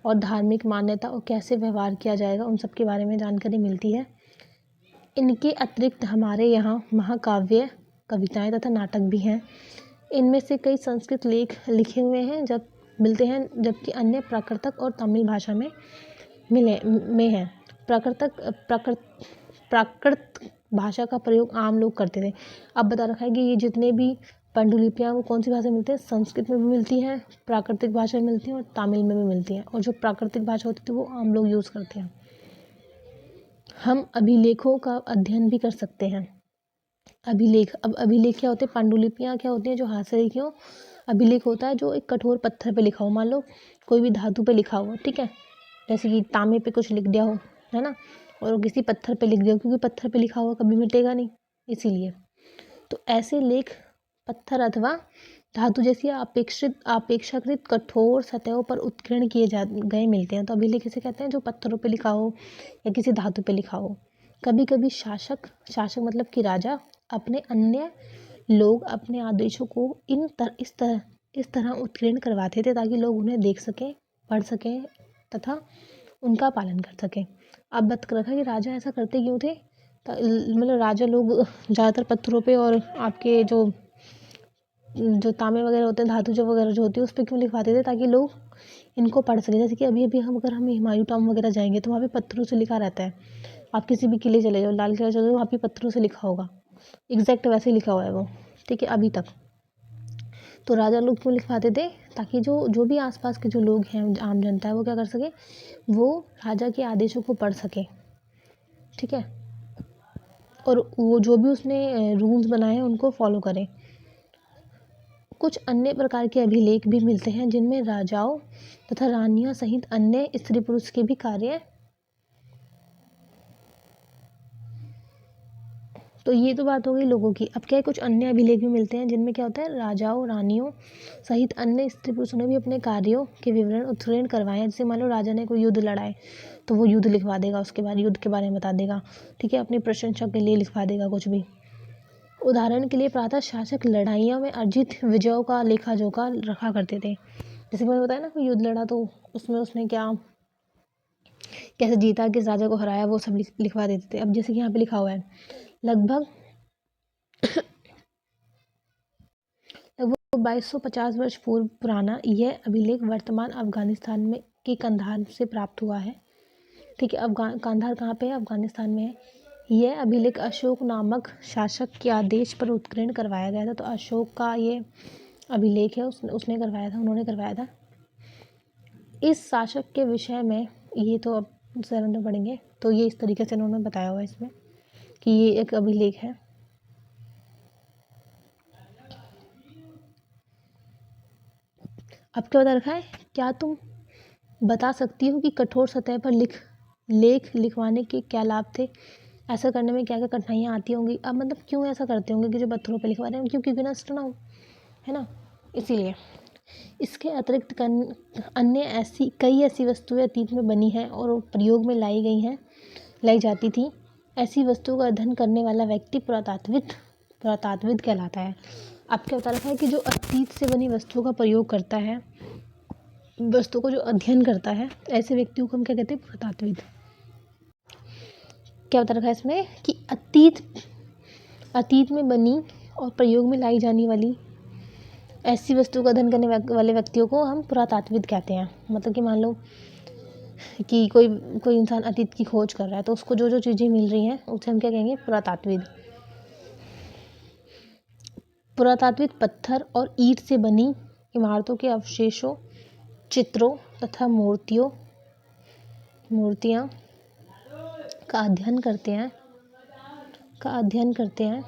और धार्मिक मान्यता और कैसे व्यवहार किया जाएगा उन सब के बारे में जानकारी मिलती है। इनके अतिरिक्त हमारे यहाँ महाकाव्य, कविताएं तथा नाटक भी हैं। इनमें से कई संस्कृत लेख लिखे हुए हैं जबकि अन्य प्राकृतक और तमिल भाषा में हैं। प्राकृत भाषा का प्रयोग आम लोग करते थे। अब बता रखा है कि ये जितने भी पांडुलिपियाँ वो कौन सी भाषा में मिलती हैं, संस्कृत में भी मिलती हैं, प्राकृतिक भाषा में मिलती हैं और तमिल में भी मिलती हैं। और जो प्राकृतिक भाषा होती थी वो आम लोग यूज़ करते हैं। हम अभिलेखों का अध्ययन भी कर सकते हैं। अब अभिलेख क्या होते हैं, पांडुलिपियाँ क्या होती हैं जो हाथ से लिखी हो। अभिलेख होता है जो एक कठोर पत्थर पे लिखा हो, मान लो कोई भी धातु पे लिखा हो, ठीक है, जैसे कि तांबे पे कुछ लिख दिया हो, है ना, और किसी पत्थर पे लिख दिया हो, क्योंकि पत्थर पे लिखा हुआ कभी मिटेगा नहीं, इसीलिए। तो ऐसे लेख पत्थर अथवा धातु जैसी अपेक्षाकृत कठोर सतहों पर उत्कीर्ण किए गए मिलते हैं। तो अभिलेख किसे कहते हैं, जो पत्थरों पे लिखा हो या किसी धातु पे लिखा हो। कभी कभी शासक मतलब कि राजा अपने अन्य लोग अपने आदेशों को इस तरह उत्कीर्ण करवाते थे ताकि लोग उन्हें देख सकें, पढ़ सकें तथा उनका पालन कर सकें। अब बात कर रखा है कि राजा ऐसा करते क्यों थे, मतलब राजा लोग ज़्यादातर पत्थरों पे और आपके जो तांबे वगैरह होते हैं, धातु जो वगैरह जो होती है उस पर क्यों लिखवाते थे, ताकि लोग इनको पढ़ सकें। जैसे कि अभी अगर हम हुमायूं टॉम्ब वगैरह जाएंगे तो वहाँ पे पत्थरों से लिखा रहता है। आप किसी भी किले चले जाओ, लाल किला चले जाओ, वहाँ पे पत्थरों से लिखा होगा, एग्जैक्ट वैसे लिखा हुआ है वो, ठीक है, अभी तक। तो राजा लोग क्यों लिखवाते थे, ताकि जो भी आसपास के जो लोग हैं, आम जनता है, वो क्या कर सके, वो राजा के आदेशों को पढ़ सके, ठीक है, और वो जो भी उसने रूल्स बनाए हैं उनको फॉलो करें। कुछ अन्य प्रकार के अभिलेख भी मिलते हैं जिनमें राजाओं तथा रानियों सहित अन्य स्त्री पुरुष के भी कार्य। तो ये तो बात हो गई लोगों की। अब क्या है, कुछ अन्य अभिलेख भी मिलते हैं जिनमें क्या होता है, राजाओं रानियों सहित अन्य स्त्री पुरुषों ने भी अपने कार्यों के विवरण उत्कीर्ण करवाए हैं। जैसे मान लो राजा ने कोई युद्ध लड़ाए तो वो युद्ध लिखवा देगा, उसके बाद युद्ध के बारे में बता देगा, ठीक है, अपनी प्रशंसा के लिए लिखवा देगा कुछ भी। उदाहरण के लिए प्रातः शासक लड़ाइयों में अर्जित विजयों का लेखा जोखा रखा करते थे। जैसे मैंने बताया ना, कोई युद्ध लड़ा तो उसमें क्या कैसे जीता, किस राजा को हराया, वो सब लिखवा देते थे। अब जैसे कि यहाँ पे लिखा हुआ है, लगभग 2250 वर्ष पूर्व पुराना यह अभिलेख वर्तमान अफगानिस्तान में के कंधार से प्राप्त हुआ है, ठीक है। कंधार कहाँ पे है, अफगानिस्तान में है। यह अभिलेख अशोक नामक शासक के आदेश पर उत्कीर्ण करवाया गया था। तो अशोक का ये अभिलेख है, उसने करवाया था, उन्होंने करवाया था। इस शासक के विषय में ये तो अब सर में पढ़ेंगे, तो ये इस तरीके से उन्होंने बताया हुआ है इसमें कि ये एक अभिलेख है। अब क्या बता रखा है, क्या तुम बता सकती हो कि कठोर सतह पर लेख लिखवाने के क्या लाभ थे, ऐसा करने में क्या क्या कठिनाइयाँ आती होंगी। अब मतलब क्यों ऐसा करते होंगे कि जो पत्थरों पे लिखवा रहे हैं, क्योंकि नष्ट ना हो, है ना, इसीलिए। इसके अतिरिक्त अन्य कई ऐसी वस्तुएं अतीत में बनी हैं और प्रयोग में लाई जाती थी। ऐसी वस्तुओं का अध्ययन करने वाला व्यक्ति पुरातात्विद कहलाता है। अब क्या बता रखा है कि जो अतीत से बनी वस्तुओं का प्रयोग करता है, वस्तु को जो अध्ययन करता है, ऐसे व्यक्तियों को हम क्या कहते हैं, पुरातात्विद। क्या बता रखा है इसमें कि अतीत में बनी और प्रयोग में लाई जाने वाली ऐसी वस्तु का अध्ययन करने वाले व्यक्तियों को हम पुरातात्विद कहते हैं। मतलब कि मान लो कि कोई इंसान अतीत की खोज कर रहा है, तो उसको जो जो चीज़ें मिल रही हैं उसे हम क्या कहेंगे, पुरातात्विद। पुरातात्विद पत्थर और ईंट से बनी इमारतों के अवशेषों, चित्रों तथा मूर्तियाँ का अध्ययन करते हैं। का अध्ययन करते हैं,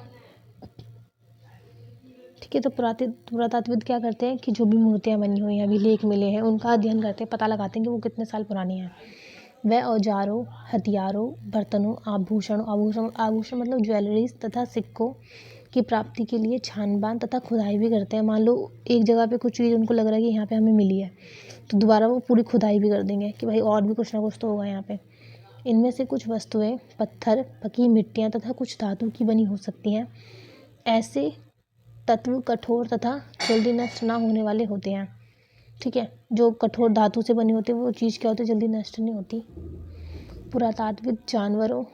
ठीक है। तो पुरातात्विद क्या करते हैं कि जो भी मूर्तियाँ बनी हुई हैं, अभिलेख मिले हैं, उनका अध्ययन करते हैं, पता लगाते हैं कि वो कितने साल पुरानी हैं। वह औजारों, हथियारों, बर्तनों, आभूषण मतलब ज्वेलरीज तथा सिक्कों की प्राप्ति के लिए छानबान तथा खुदाई भी करते हैं। मान लो एक जगह पे कुछ चीज़ उनको लग रहा है कि यहाँ पे हमें मिली है, तो दोबारा वो पूरी खुदाई भी कर देंगे कि भाई और भी कुछ ना कुछ तो होगा यहाँ पे। इनमें से कुछ वस्तुएं पत्थर, पकी मिट्टियाँ तथा कुछ धातु की बनी हो सकती हैं। ऐसे तत्व कठोर तथा जल्दी नष्ट ना होने वाले होते हैं, ठीक है। जो कठोर धातु से बनी होती है वो चीज़ क्या होती है, जल्दी नष्ट नहीं होती। पुरातात्विक जानवरों,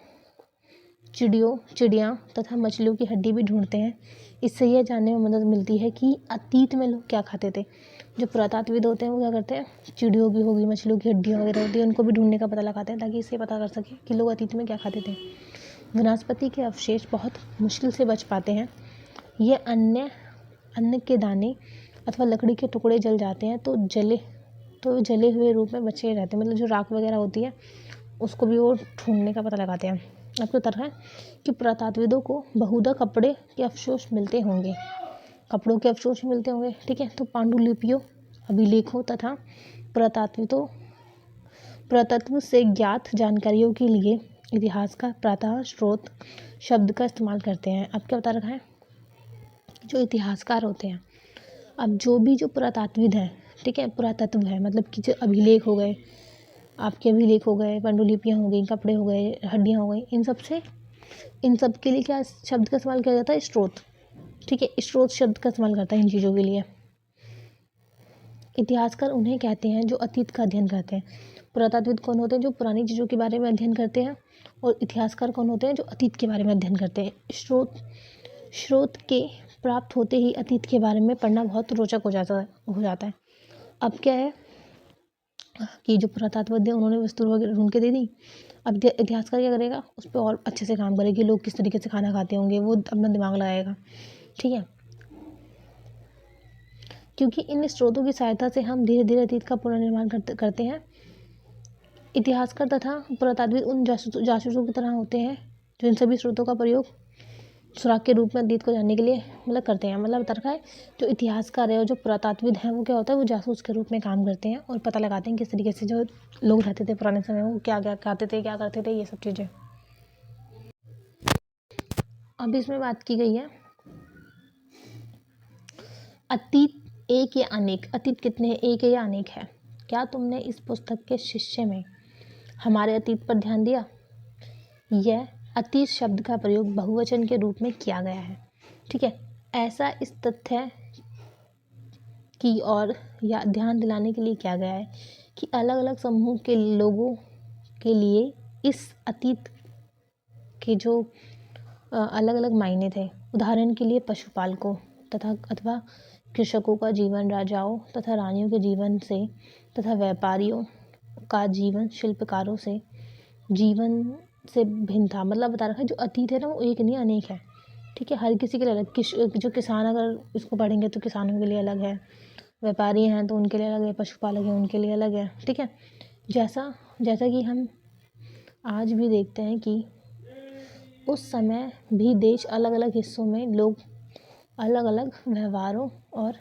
चिड़िया तथा मछलियों की हड्डी भी ढूंढते हैं। इससे यह जानने में मदद मिलती है कि अतीत में लोग क्या खाते थे। जो पुरातात्विद होते हैं वो क्या करते हैं, चिड़ियों की होगी, मछलियों की हड्डियाँ वगैरह होती है, उनको भी ढूंढने का पता लगाते हैं ताकि इससे पता कर सके कि लोग अतीत में क्या खाते थे। वनस्पति के अवशेष बहुत मुश्किल से बच पाते हैं। ये अन्न के दाने अथवा लकड़ी के टुकड़े जल जाते हैं तो जले हुए रूप में बचे रहते हैं, मतलब जो राख वगैरह होती है उसको भी वो ढूंढने का पता लगाते हैं। आपको तरह है कि पुरातात्विदों को बहुधा कपड़े के अवशेष मिलते होंगे, कपड़ों के अवशेष मिलते होंगे, ठीक है। तो पांडुलिपियों, अभिलेखों तथा पुरातत्व से ज्ञात जानकारियों के लिए इतिहास का प्रातः स्रोत शब्द का इस्तेमाल करते हैं। अब क्या बता रखा है, जो इतिहासकार होते हैं, अब जो पुरातात्विद हैं, ठीक है, पुरातत्व है मतलब कि जो अभिलेख हो गए, आपके अभिलेख हो गए, पांडुलिपियाँ हो गई, कपड़े हो गए, हड्डियाँ हो गई, इन सब के लिए क्या शब्द का इस्तेमाल किया जाता है, स्रोत, ठीक है। स्रोत शब्द का इस्तेमाल करता है इन चीज़ों के लिए। इतिहासकार उन्हें कहते हैं जो अतीत का अध्ययन करते हैं। पुरातात्विद कौन होते हैं, जो पुरानी चीज़ों के बारे में अध्ययन करते हैं, और इतिहासकार कौन होते हैं, जो अतीत के बारे में अध्ययन करते हैं। स्रोत के प्राप्त होते ही अतीत के बारे में पढ़ना बहुत रोचक हो जाता है। अब क्या है कि जो पुरातात्विद है उन्होंने वस्तु वगैरह ढूंढ के दे दी, अब इतिहासकार क्या करेगा, उस पर और अच्छे से काम करेगी, लोग किस तरीके से खाना खाते होंगे वो अपना दिमाग लगाएगा, ठीक है। क्योंकि इन स्रोतों की सहायता से हम धीरे धीरे अतीत का पुनर्निर्माण करते हैं। इतिहासकार तथा पुरातात्विद उन जासूसों की तरह होते हैं जो इन सभी स्रोतों का प्रयोग सुराग के रूप में अतीत को जानने के लिए मतलब करते हैं। मतलब तरका है जो इतिहासकार है और जो पुरातात्विद हैं वो क्या होता है, वो जासूस के रूप में काम करते हैं और पता लगाते हैं किस तरीके से जो लोग रहते थे पुराने समय में, वो क्या क्या खाते थे, क्या करते थे, ये सब चीज़ें। अब इसमें बात की गई है अतीत एक या अनेक। अतीत कितने हैं, एक है या अनेक है। क्या तुमने इस पुस्तक के शिष्य में हमारे अतीत पर ध्यान दिया। यह अतीत शब्द का प्रयोग बहुवचन के रूप में किया गया है, ठीक है। ऐसा इस तथ्य की ओर या ध्यान दिलाने के लिए किया गया है कि अलग अलग समूह के लोगों के लिए इस अतीत के जो अलग अलग मायने थे। उदाहरण के लिए पशुपालकों अथवा कृषकों का जीवन राजाओं तथा रानियों के जीवन से तथा व्यापारियों का जीवन शिल्पकारों से जीवन से भिन्न था। मतलब बता रखा है जो अतीत है ना वो एक नहीं अनेक है, ठीक है। हर किसी के लिए अलग, जो किसान अगर इसको पढ़ेंगे तो किसानों के लिए अलग है, व्यापारी हैं तो उनके लिए अलग है, पशुपालक हैं उनके लिए अलग है, ठीक है। जैसा कि हम आज भी देखते हैं कि उस समय भी देश अलग अलग हिस्सों में लोग अलग अलग व्यवहारों और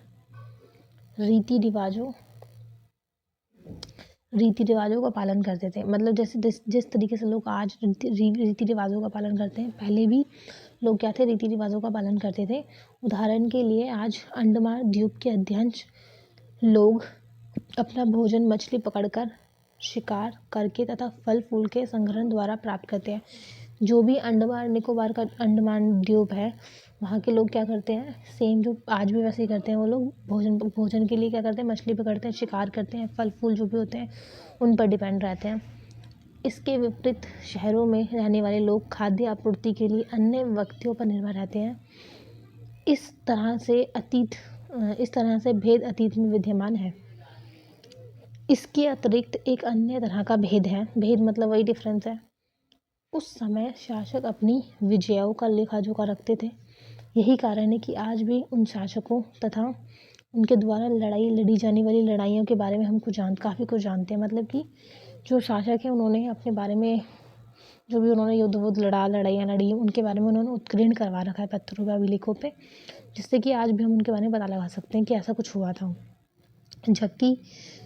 रीति रिवाजों का पालन करते थे। मतलब जैसे जिस तरीके से लोग आज रीति रिवाजों का पालन करते हैं, पहले भी लोग क्या थे, रीति रिवाजों का पालन करते थे। उदाहरण के लिए आज अंडमान द्वीप के अधिकांश लोग अपना भोजन मछली पकड़कर, शिकार करके तथा फल फूल के संग्रहण द्वारा प्राप्त करते हैं। जो भी अंडमान निकोबार का अंडमान द्वीप है वहाँ के लोग क्या करते हैं, सेम जो आज भी वैसे ही करते हैं। वो लोग भोजन के लिए क्या करते हैं, मछली पकड़ते हैं, शिकार करते हैं, फल फूल जो भी होते हैं उन पर डिपेंड रहते हैं। इसके विपरीत शहरों में रहने वाले लोग खाद्य आपूर्ति के लिए अन्य व्यक्तियों पर निर्भर रहते हैं। इस तरह से भेद अतीत में विद्यमान है। इसके अतिरिक्त एक अन्य तरह का भेद है, भेद मतलब वही डिफरेंस है। उस समय शासक अपनी विजयों का लेखा जोखा रखते थे। यही कारण है कि आज भी उन शासकों तथा उनके द्वारा लड़ी जाने वाली लड़ाइयों के बारे में हम काफ़ी कुछ जानते हैं। मतलब कि जो शासक हैं उन्होंने अपने बारे में जो भी उन्होंने युद्ध वुद्ध लड़ाइयाँ लड़ी उनके बारे में उन्होंने उत्कीर्ण करवा रखा है पत्थरों पे, अभिलेखों पे, जिससे कि आज भी हम उनके बारे में पता लगा सकते हैं कि ऐसा कुछ हुआ था। जबकि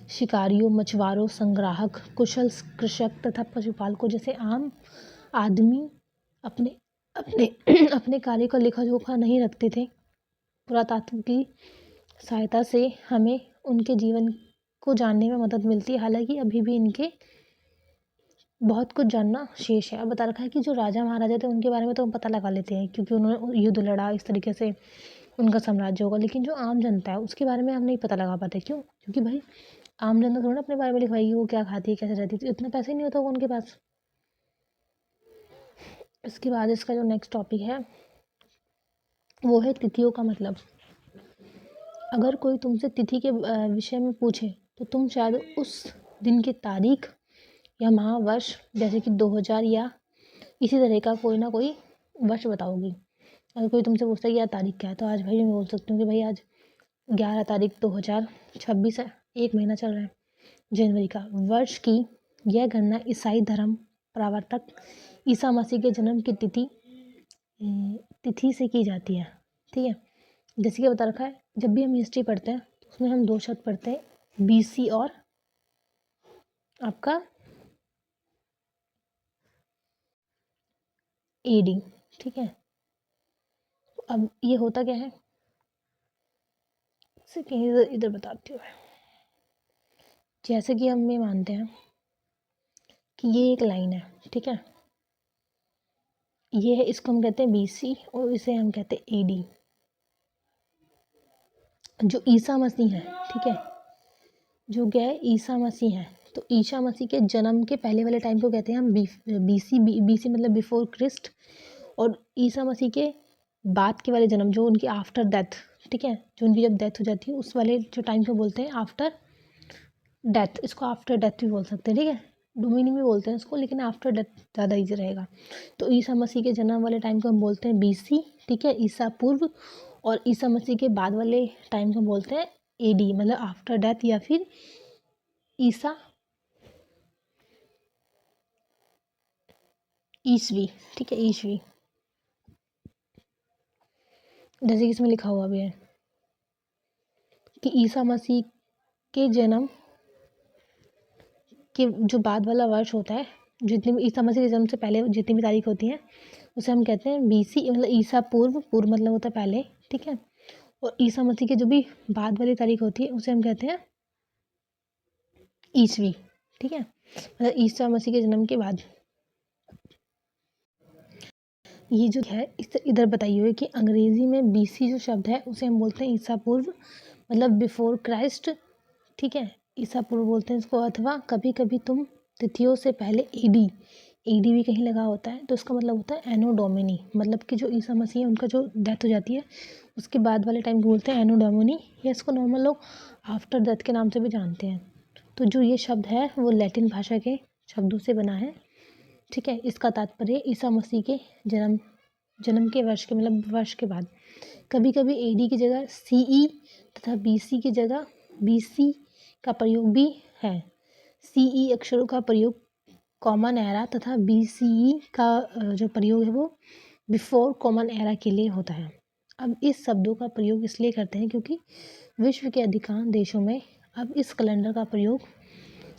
शिकारियों, मछुआरों, संग्राहक, कुशल कृषक तथा पशुपालकों जैसे आम आदमी अपने अपने अपने कार्य का लेखा जोखा नहीं रखते थे। पुरातत्व की सहायता से हमें उनके जीवन को जानने में मदद मिलती है। हालांकि अभी भी इनके बहुत कुछ जानना शेष है। अब बता रखा है कि जो राजा महाराजा थे उनके बारे में तो हम पता लगा लेते हैं क्योंकि उन्होंने युद्ध लड़ा, इस तरीके से उनका साम्राज्य होगा। लेकिन जो आम जनता है उसके बारे में हम नहीं पता लगा पाते। क्यों? क्योंकि भाई आम जनता थोड़ा अपने बारे में लिखवाएगी वो क्या खाती है, कैसे रहती है, तो इतना पैसे नहीं होता होगा उनके पास। इसके बाद इसका जो नेक्स्ट टॉपिक है वो है तिथियों का मतलब। अगर कोई तुमसे तिथि के विषय में पूछे तो तुम शायद उस दिन की तारीख या माह, वर्ष, जैसे कि 2000 या इसी तरह का कोई ना कोई वर्ष बताओगी। अगर कोई तुमसे पूछता है कि यार तारीख क्या है, तो आज भाई मैं बोल सकती हूँ कि भाई आज 11 तारीख 2026 है, एक महीना चल रहा है जनवरी का। वर्ष की यह गणना ईसाई धर्म प्रवर्तक ईसा मसीह के जन्म की तिथि से की जाती है। ठीक है, जैसे कि बता रखा है, जब भी हम हिस्ट्री पढ़ते हैं तो उसमें हम 2 शब्द पढ़ते हैं, BC और आपका AD। ठीक है, अब ये होता क्या है, इसे कहीं इधर बताती हूँ। जैसे कि हम ये मानते हैं कि ये एक लाइन है, ठीक है, ये है, इसको हम कहते हैं BC और इसे हम कहते हैं AD। जो ईसा मसीह है, ठीक है, जो क्या है, ईसा मसीह है, तो ईसा मसीह के जन्म के पहले वाले टाइम को कहते हैं हम BC मतलब बिफोर क्रिस्ट। और ईसा मसीह के बाद के वाले जन्म, जो उनकी आफ्टर डेथ, ठीक है, जो उनकी जब डेथ हो जाती है उस वाले जो टाइम को बोलते हैं आफ्टर डेथ। इसको आफ्टर डेथ भी बोल सकते हैं, ठीक है, डोमिनी भी बोलते हैं इसको, लेकिन आफ्टर डेथ ज़्यादा ईजी रहेगा। तो ईसा मसीह के जन्म वाले टाइम को हम बोलते हैं BC, ठीक है, ईसा पूर्व। और ईसा मसीह के बाद वाले टाइम को बोलते हैं AD, मतलब आफ्टर डेथ या फिर ईसा ईसवी। ठीक है, ईसवी, जैसे कि इसमें लिखा हुआ भी है कि ईसा मसीह के जन्म के जो बाद वाला वर्ष होता है, जितनी भी ईसा मसीह के जन्म से पहले जितनी भी तारीख होती है उसे हम कहते हैं BC, मतलब ईसा पूर्व। पूर्व मतलब होता है पहले, ठीक है, और ईसा मसीह की जो भी बाद वाली तारीख होती है उसे हम कहते हैं ईसवी। ठीक है, मतलब ईसा मसीह के जन्म के बाद। ये जो है इधर बताई हुई है कि अंग्रेजी में BC जो शब्द है उसे हम बोलते हैं ईसा पूर्व, मतलब बिफोर क्राइस्ट। ठीक है, ईसा पूर्व बोलते हैं इसको, अथवा कभी कभी तुम तिथियों से पहले AD भी कहीं लगा होता है, तो इसका मतलब होता है एनो डोमिनी, मतलब कि जो ईसा मसीह है उनका जो डेथ हो जाती है उसके बाद वाले टाइम को बोलते हैं एनो डोमिनी, या इसको नॉर्मल लोग आफ्टर डेथ के नाम से भी जानते हैं। तो जो ये शब्द है वो लैटिन भाषा के शब्दों से बना है। ठीक है, इसका तात्पर्य ईसा मसीह के जन्म के वर्ष के, मतलब वर्ष के बाद। कभी कभी AD की जगह CE तथा BC की जगह BC का प्रयोग भी है। CE अक्षरों का प्रयोग कॉमन एरा तथा BCE का जो प्रयोग है वो बिफोर कॉमन एरा के लिए होता है। अब इस शब्दों का प्रयोग इसलिए करते हैं क्योंकि विश्व के अधिकांश देशों में अब इस कैलेंडर का प्रयोग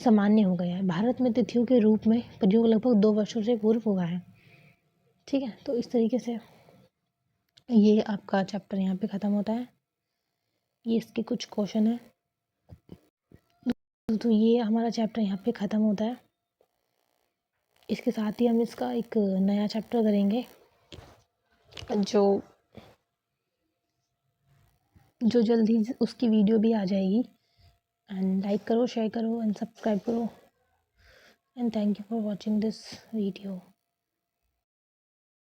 सामान्य हो गया है। भारत में तिथियों के रूप में प्रयोग लगभग 2 वर्षों से पूर्व हुआ है। ठीक है, तो इस तरीके से ये आपका चैप्टर यहाँ पे ख़त्म होता है। ये इसके कुछ क्वेश्चन है, तो ये हमारा चैप्टर यहाँ पे ख़त्म होता है। इसके साथ ही हम इसका एक नया चैप्टर करेंगे जो जल्दी उसकी वीडियो भी आ जाएगी। एंड लाइक करो, शेयर करो एंड सब्सक्राइब करो, and thank you for watching this video.